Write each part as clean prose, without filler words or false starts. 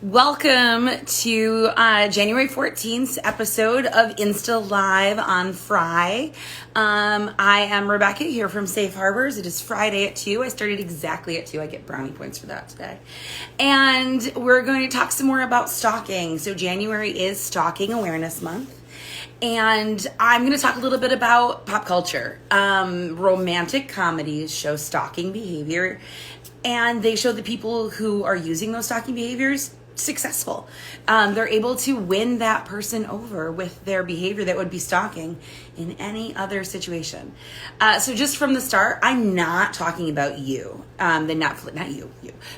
Welcome to January 14th episode of Insta Live on Fry. I am Rebecca here from Safe Harbors. It is Friday at 2. I started exactly at 2. I get brownie points for that today. And we're going to talk some more about stalking. So January is Stalking Awareness Month. And I'm going to talk a little bit about pop culture. Romantic comedies show stalking behavior. And they show the people who are using those stalking behaviors successful. They're able to win that person over with their behavior that would be stalking in any other situation. So just from the start, I'm not talking about You, the Netflix, not you,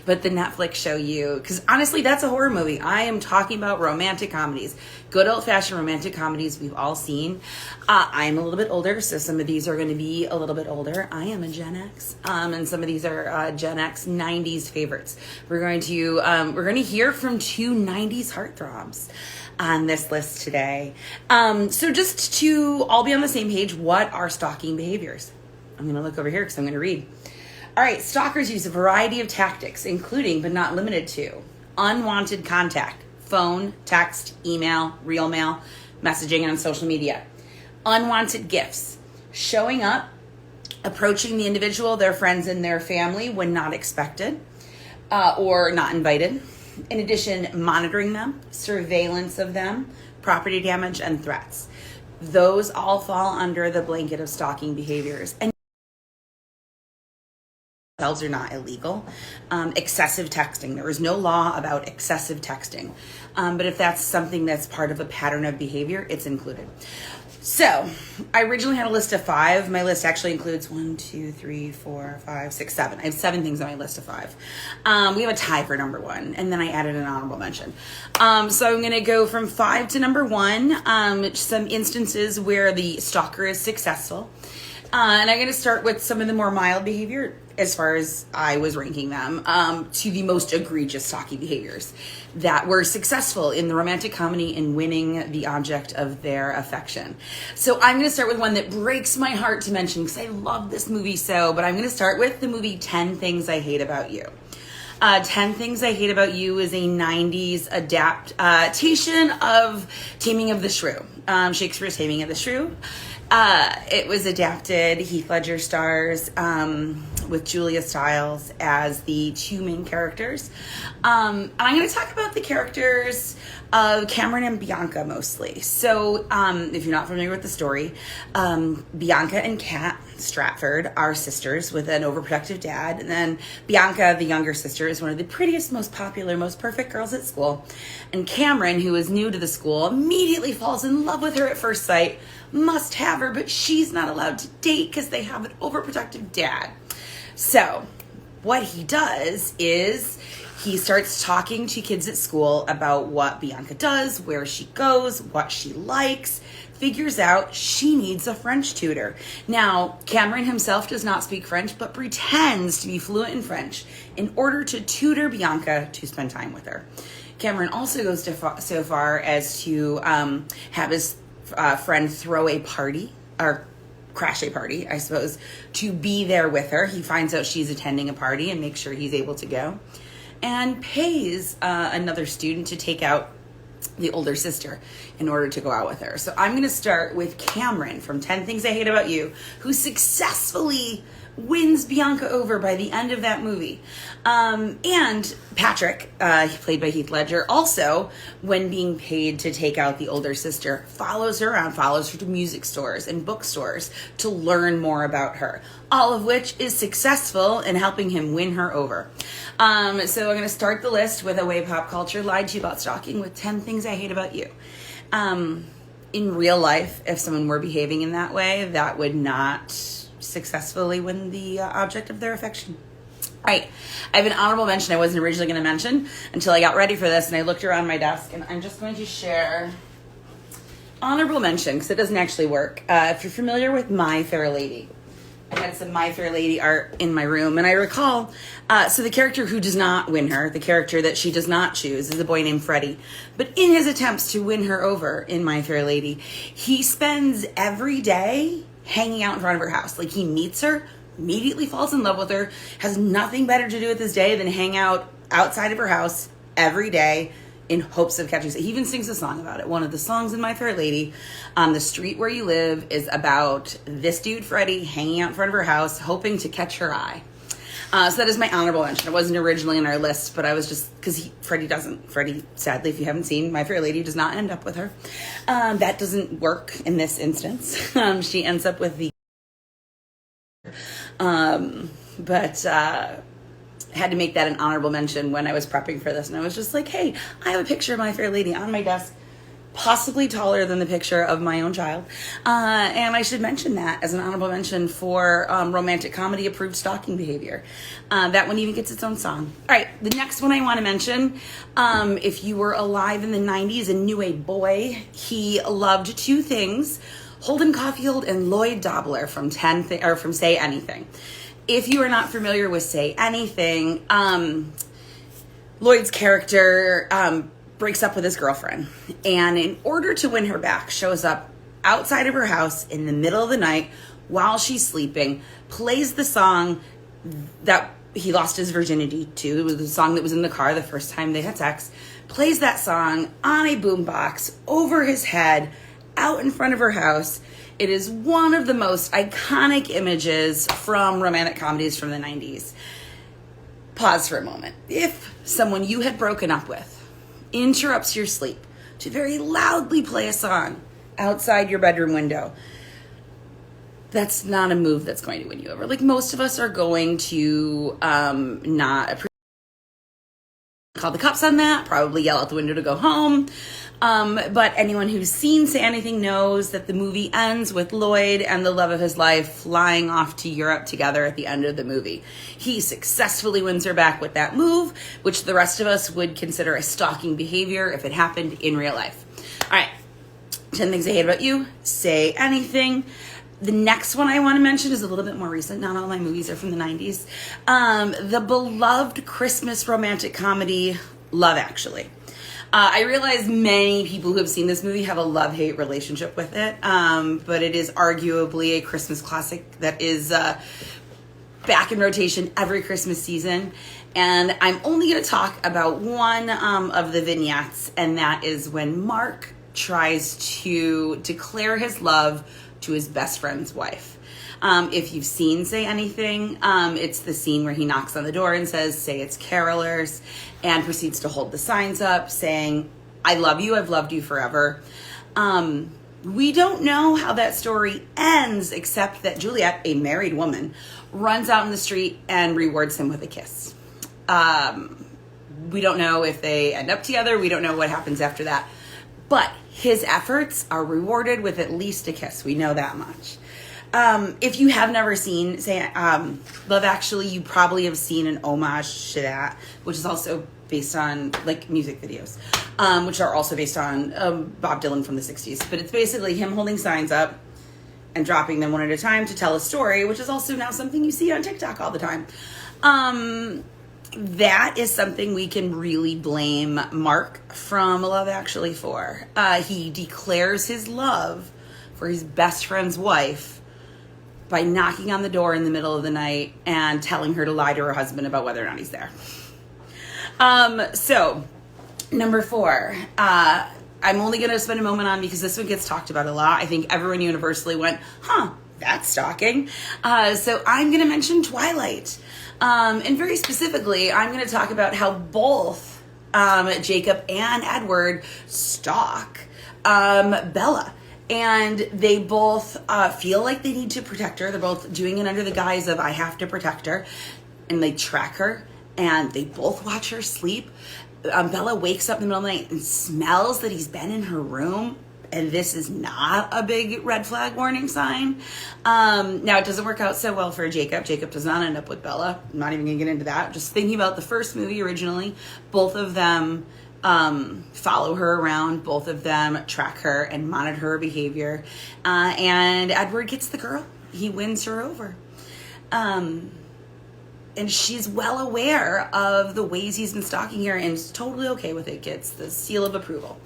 but the Netflix show You, because honestly, that's a horror movie. I am talking about romantic comedies, good old-fashioned romantic comedies we've all seen. I'm a little bit older, so some of these are going to be a little bit older. I am a Gen X, and some of these are Gen X 90s favorites. We're going to hear from two 90s heartthrobs on this list today. So just to all be on the same page, what are stalking behaviors? I'm going to look over here because I'm going to read. All right, stalkers use a variety of tactics, including but not limited to unwanted contact, phone, text, email, real mail, messaging, and on social media. Unwanted gifts, showing up, approaching the individual, their friends, and their family when not expected or not invited. In addition, monitoring them, surveillance of them, property damage, and threats. Those all fall under the blanket of stalking behaviors. And themselves are not illegal. Excessive texting. There is no law about excessive texting. But if that's something that's part of a pattern of behavior, it's included. So, I originally had a list of 5. My list actually includes 1, 2, 3, 4, 5, 6, 7. I have 7 things on my list of 5. We have a tie for number 1, and then I added an honorable mention. So I'm going to go from 5 to number 1, some instances where the stalker is successful. And I'm going to start with some of the more mild behavior, as far as I was ranking them, to the most egregious stalking behaviors that were successful in the romantic comedy in winning the object of their affection. So I'm going to start with one that breaks my heart to mention because I love this movie but I'm going to start with the movie 10 Things I Hate About You. 10 Things I Hate About You is a 90s adaptation of Taming of the Shrew, Shakespeare's Taming of the Shrew. It was adapted. Heath Ledger stars with Julia Stiles as the 2 main characters. And I'm going to talk about the characters of Cameron and Bianca mostly. So if you're not familiar with the story, Bianca and Kat Stratford are sisters with an overprotective dad. And then Bianca, the younger sister, is one of the prettiest, most popular, most perfect girls at school. And Cameron, who is new to the school, immediately falls in love with her at first sight, must have her, but she's not allowed to date because they have an overprotective dad. So what he does is he starts talking to kids at school about what Bianca does, where she goes, what she likes, figures out she needs a French tutor. Now, Cameron himself does not speak French, but pretends to be fluent in French in order to tutor Bianca to spend time with her. Cameron also goes so far as to have his friend throw a party, or crash a party, I suppose, to be there with her. He finds out she's attending a party and makes sure he's able to go, and pays another student to take out the older sister in order to go out with her. So I'm going to start with Cameron from 10 Things I Hate About You, who successfully wins Bianca over by the end of that movie. And Patrick, played by Heath Ledger, also, when being paid to take out the older sister, follows her around, follows her to music stores and bookstores to learn more about her, all of which is successful in helping him win her over. So I'm going to start the list with a way pop culture lied to you about stalking with 10 Things I Hate About You. In real life, if someone were behaving in that way, that would not successfully win the object of their affection. All right, I have an honorable mention I wasn't originally going to mention until I got ready for this, and I looked around my desk, and I'm just going to share honorable mention because it doesn't actually work. If you're familiar with My Fair Lady, I had some My Fair Lady art in my room, and I recall, so the character who does not win her, the character that she does not choose, is a boy named Freddie. But in his attempts to win her over in My Fair Lady, he spends every day hanging out in front of her house. Like, he meets her, immediately falls in love with her, has nothing better to do with his day than hang out outside of her house every day in hopes of catching. He even sings a song about it. One of the songs in My Fair Lady, The Street Where You Live, is about this dude, Freddie, hanging out in front of her house, hoping to catch her eye. So that is my honorable mention. It wasn't originally on our list, but I was just, because Freddie, sadly, if you haven't seen My Fair Lady, does not end up with her. That doesn't work in this instance. She ends up with the, had to make that an honorable mention when I was prepping for this. And I was just like, hey, I have a picture of My Fair Lady on my desk, possibly taller than the picture of my own child. And I should mention that as an honorable mention for romantic comedy approved stalking behavior. That one even gets its own song. All right, the next one I want to mention, if you were alive in the 90s and knew a boy, he loved two things: Holden Caulfield and Lloyd Dobler from from Say Anything. If you are not familiar with Say Anything, Lloyd's character breaks up with his girlfriend, and in order to win her back, shows up outside of her house in the middle of the night while she's sleeping, plays the song that he lost his virginity to. It was the song that was in the car the first time they had sex. Plays that song on a boombox over his head out in front of her house. It is one of the most iconic images from romantic comedies from the 90s. Pause for a moment. If someone you had broken up with interrupts your sleep to very loudly play a song outside your bedroom window, that's not a move that's going to win you over. Like, most of us are going to not appreciate, call the cops on that, probably yell out the window to go home. But anyone who's seen Say Anything knows that the movie ends with Lloyd and the love of his life flying off to Europe together at the end of the movie. He successfully wins her back with that move, which the rest of us would consider a stalking behavior if it happened in real life. All right, 10 Things I Hate About You, Say Anything. The next one I want to mention is a little bit more recent. Not all my movies are from the 90s. The beloved Christmas romantic comedy, Love Actually. I realize many people who have seen this movie have a love-hate relationship with it, but it is arguably a Christmas classic that is back in rotation every Christmas season. And I'm only going to talk about one of the vignettes, and that is when Mark tries to declare his love to his best friend's wife. If you've seen Say Anything, it's the scene where he knocks on the door and says, "Say it's carolers," and proceeds to hold the signs up saying, "I love you, I've loved you forever." We don't know how that story ends, except that Juliet, a married woman, runs out in the street and rewards him with a kiss. We don't know if they end up together. We don't know what happens after that. But his efforts are rewarded with at least a kiss. We know that much. If you have never seen Love Actually, you probably have seen an homage to that, which is also based on like music videos, which are also based on Bob Dylan from the 60s. But it's basically him holding signs up and dropping them one at a time to tell a story, which is also now something you see on TikTok all the time. That is something we can really blame Mark from Love Actually for. He declares his love for his best friend's wife by knocking on the door in the middle of the night and telling her to lie to her husband about whether or not he's there. So, number 4, I'm only going to spend a moment on because this one gets talked about a lot. I think everyone universally went, that's stalking. So I'm going to mention Twilight. And very specifically, I'm going to talk about how both Jacob and Edward stalk Bella. And they both feel like they need to protect her. They're both doing it under the guise of, I have to protect her. And they track her, and they both watch her sleep. Bella wakes up in the middle of the night and smells that he's been in her room. And this is not a big red flag warning sign. Now, it doesn't work out so well for Jacob. Jacob does not end up with Bella. I'm not even going to get into that. Just thinking about the first movie originally, both of them follow her around. Both of them track her and monitor her behavior. And Edward gets the girl. He wins her over. And she's well aware of the ways he's been stalking her and is totally okay with it. Gets the seal of approval.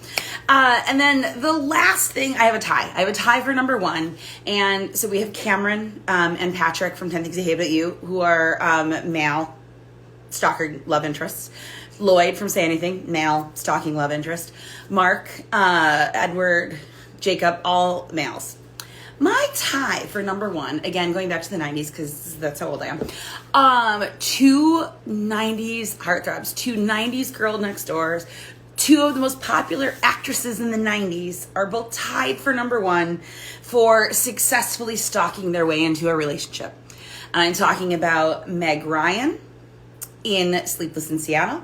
And then the last thing, I have a tie. I have a tie for number 1. And so we have Cameron and Patrick from 10 Things I Hate About You, who are male stalker love interests. Lloyd from Say Anything, male, stalking love interest. Mark, Edward, Jacob, all males. My tie for number one, again, going back to the 90s, because that's how old I am. Two 90s heartthrobs, two 90s girl next doors, two of the most popular actresses in the 90s are both tied for number one for successfully stalking their way into a relationship. And I'm talking about Meg Ryan in Sleepless in Seattle.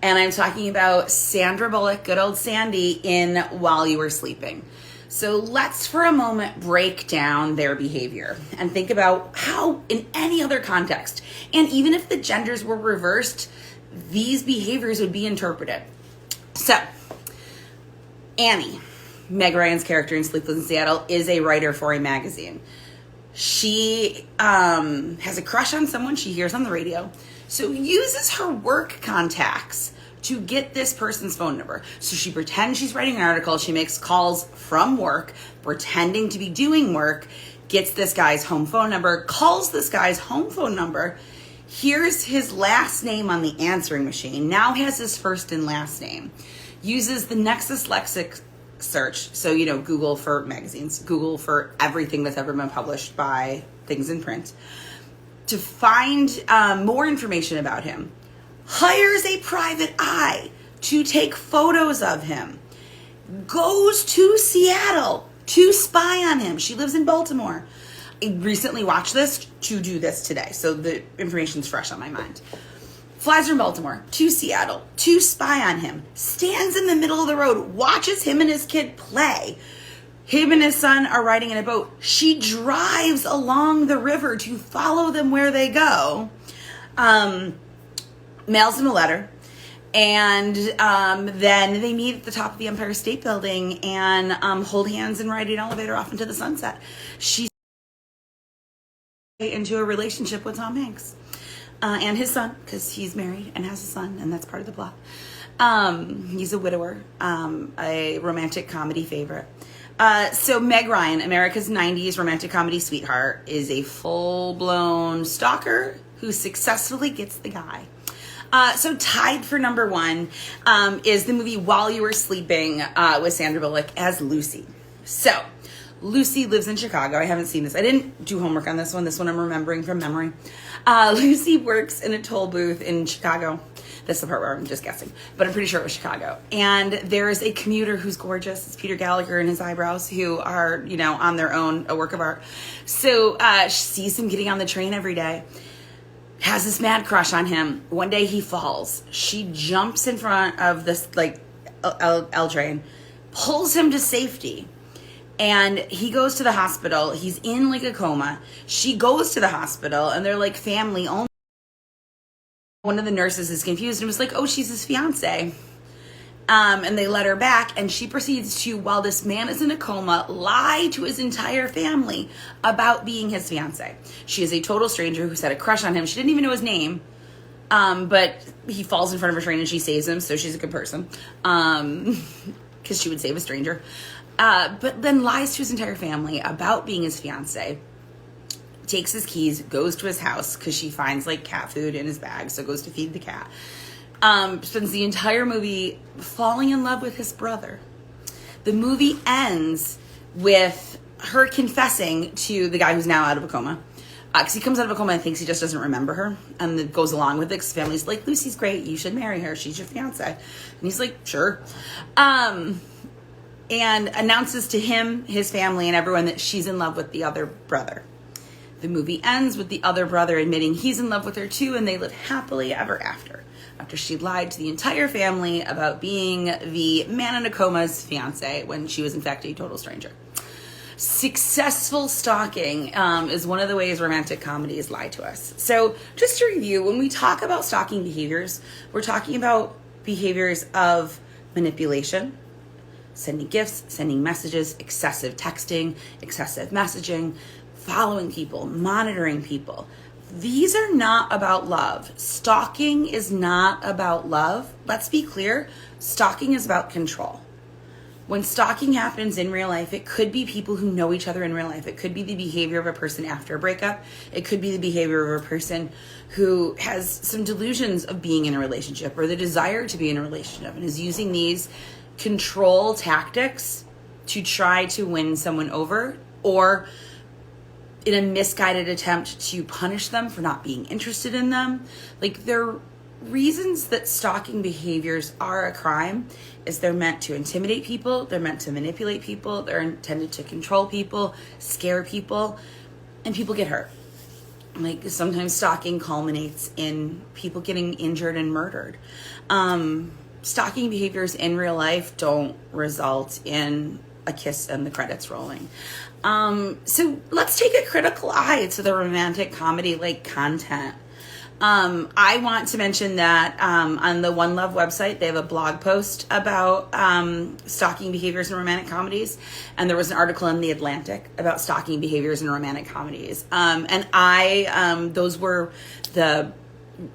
And I'm talking about Sandra Bullock, good old Sandy, in While You Were Sleeping. So let's for a moment break down their behavior and think about how in any other context, and even if the genders were reversed, these behaviors would be interpreted. So Annie, Meg Ryan's character in Sleepless in Seattle, is a writer for a magazine. She has a crush on someone she hears on the radio, so uses her work contacts to get this person's phone number. So she pretends she's writing an article. She makes calls from work, pretending to be doing work, gets this guy's home phone number, calls this guy's home phone number, hears his last name on the answering machine, now has his first and last name, uses the Nexus lexic search, so, Google for magazines, Google for everything that's ever been published by things in print, to find more information about him. Hires a private eye to take photos of him. Goes to Seattle to spy on him. She lives in Baltimore. I recently watched this to do this today, so the information's fresh on my mind. Flies from Baltimore to Seattle to spy on him. Stands in the middle of the road, watches him and his kid play. Him and his son are riding in a boat. She drives along the river to follow them where they go. Mails him a letter, and then they meet at the top of the Empire State Building and hold hands and ride an elevator off into the sunset. She's into a relationship with Tom Hanks and his son, because he's married and has a son, and that's part of the plot. He's a widower, a romantic comedy favorite. So Meg Ryan, America's 90s romantic comedy sweetheart, is a full-blown stalker who successfully gets the guy. So tied for number one is the movie While You Were Sleeping with Sandra Bullock as Lucy. So Lucy lives in Chicago. I haven't seen this. I didn't do homework on this one. This one I'm remembering from memory. Lucy works in a toll booth in Chicago. That's the part where I'm just guessing, but I'm pretty sure it was Chicago. And there is a commuter who's gorgeous. It's Peter Gallagher and his eyebrows, who are, on their own, a work of art. So she sees him getting on the train every day. Has this mad crush on him. One day he falls. She jumps in front of this L train, pulls him to safety, and he goes to the hospital. He's in a coma. She goes to the hospital, and they're family only. One of the nurses is confused and was like, oh, she's his fiance. And they let her back, and she proceeds to, while this man is in a coma, lie to his entire family about being his fiance. She is a total stranger who's had a crush on him. She didn't even know his name, but he falls in front of her train and she saves him, so she's a good person, because she would save a stranger. But then lies to his entire family about being his fiance, takes his keys, goes to his house because she finds cat food in his bag, so goes to feed the cat. Spends the entire movie falling in love with his brother. The movie ends with her confessing to the guy who's now out of a coma. Because he comes out of a coma and thinks he just doesn't remember her. And it goes along with it, because family's like, Lucy's great, you should marry her, she's your fiance. And he's like, sure. And announces to him, his family, and everyone that she's in love with the other brother. The movie ends with the other brother admitting he's in love with her too, and they live happily ever after she lied to the entire family about being the man in a coma's fiance when she was in fact a total stranger. Successful stalking is one of the ways romantic comedies lie to us. So just to review, when we talk about stalking behaviors, we're talking about behaviors of manipulation, sending gifts, sending messages, excessive texting, excessive messaging, following people, monitoring people. These are not about love. Stalking is not about love. Let's be clear. Stalking is about control. when stalking happens in real life, it could be people who know each other in real life. It could be the behavior of a person after a breakup. It could be the behavior of a person who has some delusions of being in a relationship or the desire to be in a relationship and is using these control tactics to try to win someone over, or in a misguided attempt to punish them for not being interested in them. Like, there are reasons that stalking behaviors are a crime is they're meant to intimidate people, they're meant to manipulate people, they're intended to control people, scare people, and people get hurt. Like, sometimes stalking culminates in people getting injured and murdered. Stalking behaviors in real life don't result in a kiss and the credits rolling. So let's take a critical eye to the romantic comedy like content. I want to mention that on the One Love website, they have a blog post about stalking behaviors in romantic comedies. And there was an article in The Atlantic about stalking behaviors in romantic comedies. And those were the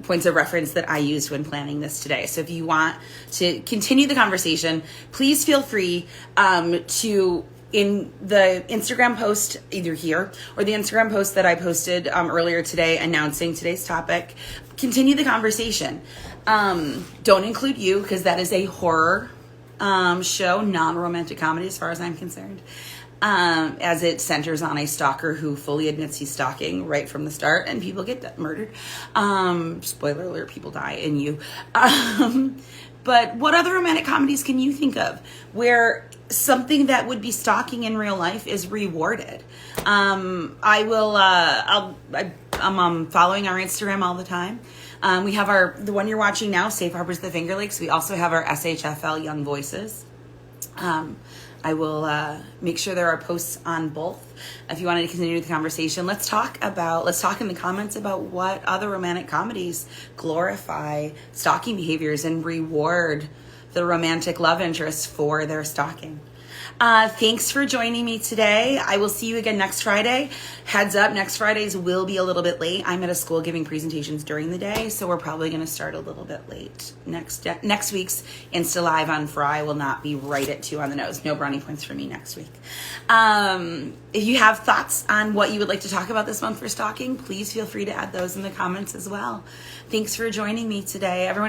points of reference that I used when planning this today. So if you want to continue the conversation, please feel free to, in the Instagram post, either here or the Instagram post that I posted earlier today announcing today's topic, continue the conversation. Don't include you, because that is a horror show, non-romantic comedy as far as I'm concerned, as it centers on a stalker who fully admits he's stalking right from the start, and people get murdered. Spoiler alert, people die in you. But what other romantic comedies can you think of where something that would be stalking in real life is rewarded? I'm following our Instagram all the time. We have the one you're watching now, Safe Harbors the Finger Lakes. We also have our SHFL Young Voices. I will make sure there are posts on both. If you wanted to continue the conversation, let's talk in the comments about what other romantic comedies glorify stalking behaviors and reward the romantic love interest for their stalking. Thanks for joining me today. I will see you again next Friday. Heads up, next Fridays will be a little bit late. I'm at a school giving presentations during the day, so we're probably going to start a little bit late. Next week's Insta Live on Fry will not be right at 2 on the nose. No brownie points for me next week. If you have thoughts on what you would like to talk about this month for stalking, please feel free to add those in the comments as well. Thanks for joining me today, everyone.